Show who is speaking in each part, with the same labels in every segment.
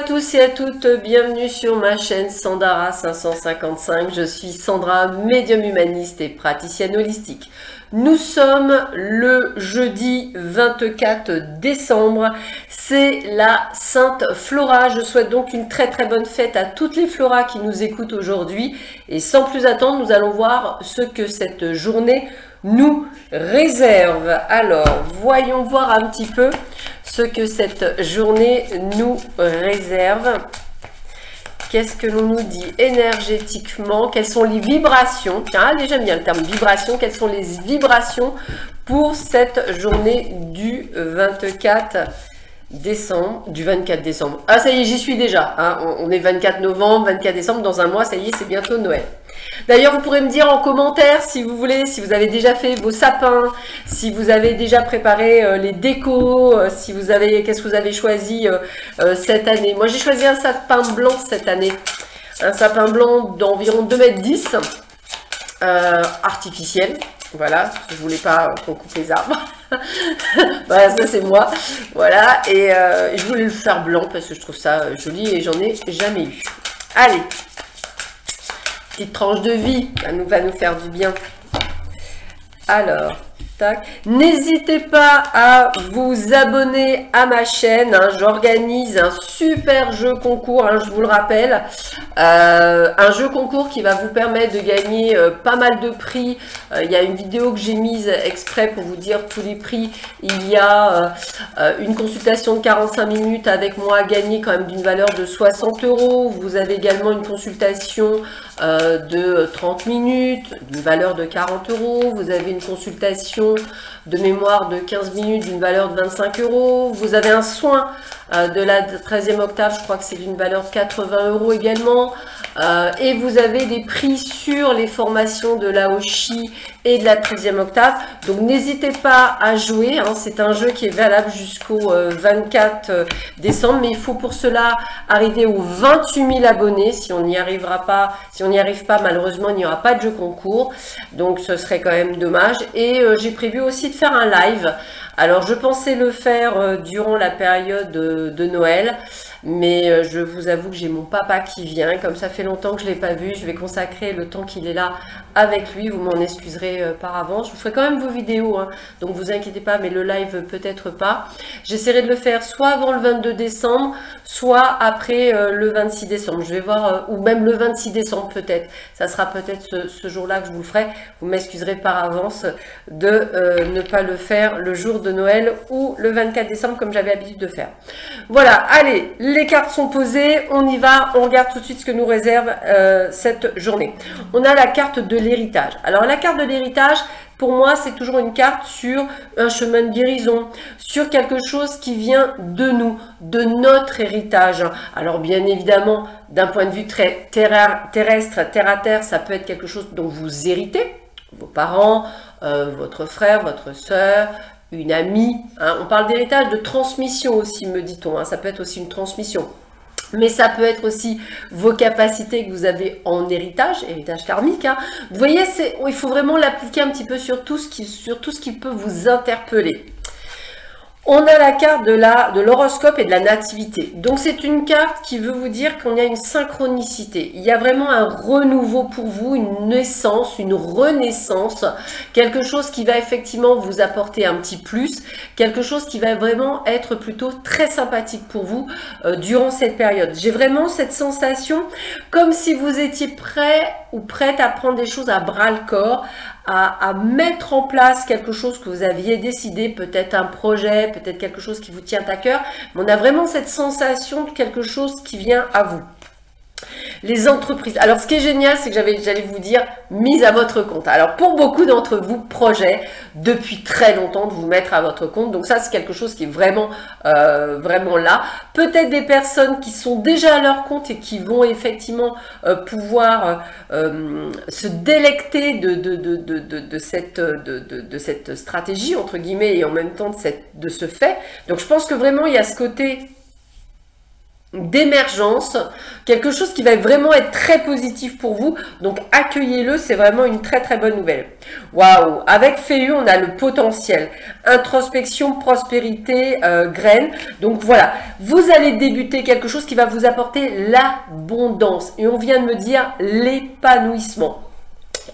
Speaker 1: tous et à toutes, bienvenue sur ma chaîne Sandara 555. Je suis Sandra, médium humaniste et praticienne holistique. Nous sommes le jeudi 24 décembre, c'est la Sainte Flora. Je souhaite donc une très bonne fête à toutes les Floras qui nous écoutent aujourd'hui. Et sans plus attendre, nous allons voir ce que cette journée nous réserve. Alors, voyons voir un petit peu ce que cette journée nous réserve. Qu'est-ce que l'on nous dit énergétiquement? Quelles sont les vibrations? Tiens, allez, j'aime bien le terme vibration. Quelles sont les vibrations pour cette journée du 24 décembre? Du 24 décembre. Ah, ça y est, j'y suis déjà. Hein. On est 24 novembre, 24 décembre. Dans un mois, ça y est, c'est bientôt Noël. D'ailleurs, vous pourrez me dire en commentaire si vous voulez, si vous avez déjà fait vos sapins, si vous avez déjà préparé les décos, si vous avez, qu'est-ce que vous avez choisi cette année. Moi, j'ai choisi un sapin blanc cette année. Un sapin blanc d'environ 2,10 m, artificiel. Voilà, je voulais pas qu'on coupe les arbres. Voilà, ça c'est moi. Voilà, et je voulais le faire blanc parce que je trouve ça joli et j'en ai jamais eu. Allez, petite tranche de vie, ça va nous faire du bien. Alors, tac. N'hésitez pas à vous abonner à ma chaîne. Hein, j'organise un super jeu concours, hein, je vous le rappelle. Un jeu concours qui va vous permettre de gagner pas mal de prix. Il y a une vidéo que j'ai mise exprès pour vous dire tous les prix. Il y a une consultation de 45 minutes avec moi à gagner quand même d'une valeur de 60 €. Vous avez également une consultation de 30 minutes d'une valeur de 40 €. Vous avez une consultation de mémoire de 15 minutes d'une valeur de 25 €. Vous avez un soin de la 13e octave, je crois que c'est d'une valeur de 80 € également. Et vous avez des prix sur les formations de la Hoshi et de la 13e octave. Donc n'hésitez pas à jouer, hein. C'est un jeu qui est valable jusqu'au 24 décembre. Mais il faut pour cela arriver aux 28 000 abonnés. Si on n'y arrivera pas, si on n'y arrive pas, malheureusement, il n'y aura pas de jeu concours. Donc ce serait quand même dommage. Et j'ai prévu aussi de faire un live. Alors je pensais le faire durant la période de Noël. Mais je vous avoue que j'ai mon papa qui vient, comme ça fait longtemps que je ne l'ai pas vu, je vais consacrer le temps qu'il est là avec lui, vous m'en excuserez par avance. Je vous ferai quand même vos vidéos, hein, donc vous inquiétez pas, mais le live peut-être pas. J'essaierai de le faire soit avant le 22 décembre, soit après le 26 décembre. Je vais voir, ou même le 26 décembre peut-être. Ça sera peut-être ce jour-là que je vous le ferai. Vous m'excuserez par avance de ne pas le faire le jour de Noël ou le 24 décembre comme j'avais l'habitude de faire. Voilà, allez, les cartes sont posées, on y va, on regarde tout de suite ce que nous réserve cette journée. On a la carte de l'héritage. Alors la carte de l'héritage, pour moi, c'est toujours une carte sur un chemin de guérison, sur quelque chose qui vient de nous, de notre héritage. Alors bien évidemment, d'un point de vue très terrestre, terre à terre, ça peut être quelque chose dont vous héritez, vos parents, votre frère, votre soeur, une amie, hein. On parle d'héritage, de transmission aussi, me dit-on, hein. Ça peut être aussi une transmission. Mais ça peut être aussi vos capacités que vous avez en héritage, héritage karmique. Hein. Vous voyez, il faut vraiment l'appliquer un petit peu sur tout ce qui peut vous interpeller. On a la carte de l'horoscope et de la nativité. Donc c'est une carte qui veut vous dire qu'on a une synchronicité. Il y a vraiment un renouveau pour vous, une naissance, une renaissance, quelque chose qui va effectivement vous apporter un petit plus, quelque chose qui va vraiment être plutôt très sympathique pour vous durant cette période. J'ai vraiment cette sensation comme si vous étiez prêt ou prête à prendre des choses à bras le corps, à mettre en place quelque chose que vous aviez décidé, peut-être un projet, peut-être quelque chose qui vous tient à cœur, mais on a vraiment cette sensation de quelque chose qui vient à vous. Les entreprises. Alors, ce qui est génial, c'est que j'allais vous dire, mise à votre compte. Alors, pour beaucoup d'entre vous, projet, depuis très longtemps, de vous mettre à votre compte. Donc, ça, c'est quelque chose qui est vraiment, vraiment là. Peut-être des personnes qui sont déjà à leur compte et qui vont effectivement pouvoir se délecter de cette stratégie, entre guillemets, et en même temps de ce fait. Donc, je pense que vraiment, il y a ce côté d'émergence, quelque chose qui va vraiment être très positif pour vous. Donc accueillez-le, c'est vraiment une très très bonne nouvelle. Waouh, avec Féu, on a le potentiel, introspection, prospérité, graine. Donc voilà, vous allez débuter quelque chose qui va vous apporter l'abondance. Et on vient de me dire l'épanouissement.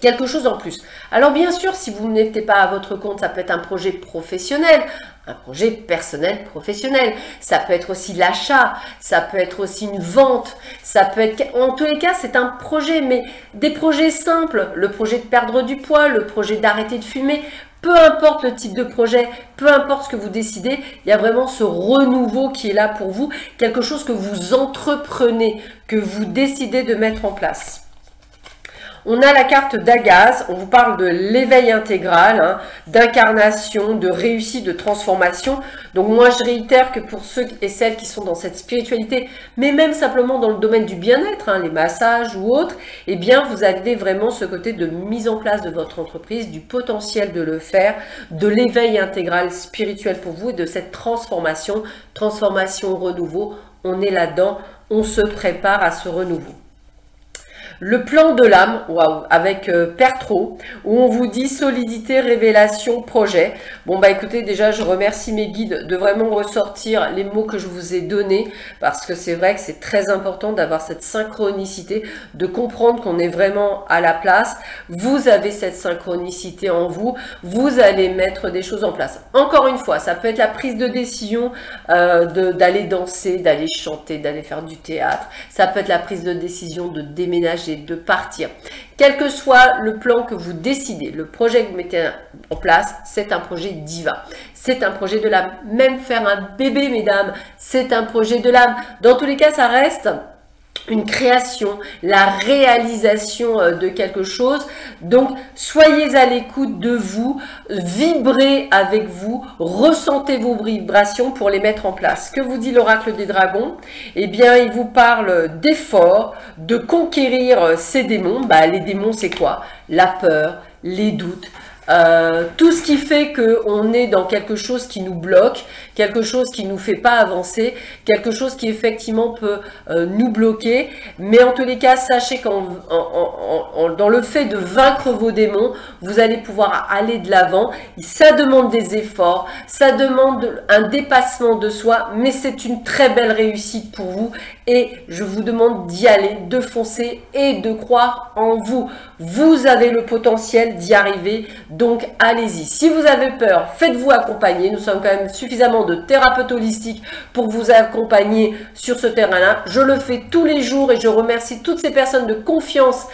Speaker 1: Quelque chose en plus. Alors bien sûr, si vous n'êtes pas à votre compte, ça peut être un projet professionnel, un projet personnel professionnel. Ça peut être aussi l'achat, ça peut être aussi une vente, ça peut être... En tous les cas, c'est un projet, mais des projets simples. Le projet de perdre du poids, le projet d'arrêter de fumer, peu importe le type de projet, peu importe ce que vous décidez, il y a vraiment ce renouveau qui est là pour vous, quelque chose que vous entreprenez, que vous décidez de mettre en place. On a la carte d'Agaz, on vous parle de l'éveil intégral, hein, d'incarnation, de réussite, de transformation. Donc moi je réitère que pour ceux et celles qui sont dans cette spiritualité, mais même simplement dans le domaine du bien-être, hein, les massages ou autres, eh bien vous avez vraiment ce côté de mise en place de votre entreprise, du potentiel de le faire, de l'éveil intégral spirituel pour vous et de cette transformation, renouveau. On est là-dedans, on se prépare à ce renouveau. Le plan de l'âme, waouh, avec Pertro, où on vous dit solidité, révélation, projet. Bon bah écoutez, déjà je remercie mes guides de vraiment ressortir les mots que je vous ai donnés, parce que c'est vrai que c'est très important d'avoir cette synchronicité, de comprendre qu'on est vraiment à la place. Vous avez cette synchronicité en vous, vous allez mettre des choses en place. Encore une fois, ça peut être la prise de décision d'aller danser, d'aller chanter, d'aller faire du théâtre. Ça peut être la prise de décision de déménager, de partir. Quel que soit le plan que vous décidez, le projet que vous mettez en place, c'est un projet divin. C'est un projet de l'âme. Même faire un bébé, mesdames, c'est un projet de l'âme. Dans tous les cas, ça reste une création, la réalisation de quelque chose. Donc, soyez à l'écoute de vous, vibrez avec vous, ressentez vos vibrations pour les mettre en place. Que vous dit l'oracle des dragons? Eh bien, il vous parle d'efforts, de conquérir ces démons. Bah, les démons, c'est quoi? La peur, les doutes, tout ce qui fait qu'on est dans quelque chose qui nous bloque, quelque chose qui ne nous fait pas avancer, quelque chose qui effectivement peut nous bloquer. Mais en tous les cas, sachez qu'en dans le fait de vaincre vos démons, vous allez pouvoir aller de l'avant. Ça demande des efforts, ça demande un dépassement de soi, mais c'est une très belle réussite pour vous. Et je vous demande d'y aller, de foncer et de croire en vous. Vous avez le potentiel d'y arriver, donc allez-y. Si vous avez peur, faites-vous accompagner. Nous sommes quand même suffisamment de thérapeutes holistiques pour vous accompagner sur ce terrain-là. Je le fais tous les jours et je remercie toutes ces personnes de confiance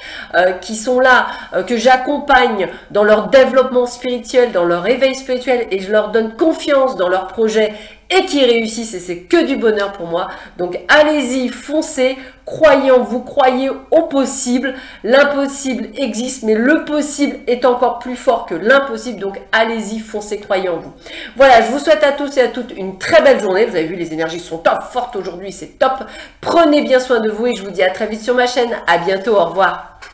Speaker 1: qui sont là, que j'accompagne dans leur développement spirituel, dans leur éveil spirituel, et je leur donne confiance dans leurs projets et qui réussissent, et c'est que du bonheur pour moi. Donc allez-y, foncez, croyez en vous, croyez au possible. L'impossible existe, mais le possible est encore plus fort que l'impossible. Donc allez-y, foncez, croyez en vous. Voilà, je vous souhaite à tous et à toutes une très belle journée. Vous avez vu, les énergies sont top, fortes aujourd'hui, c'est top. Prenez bien soin de vous et je vous dis à très vite sur ma chaîne. À bientôt, au revoir.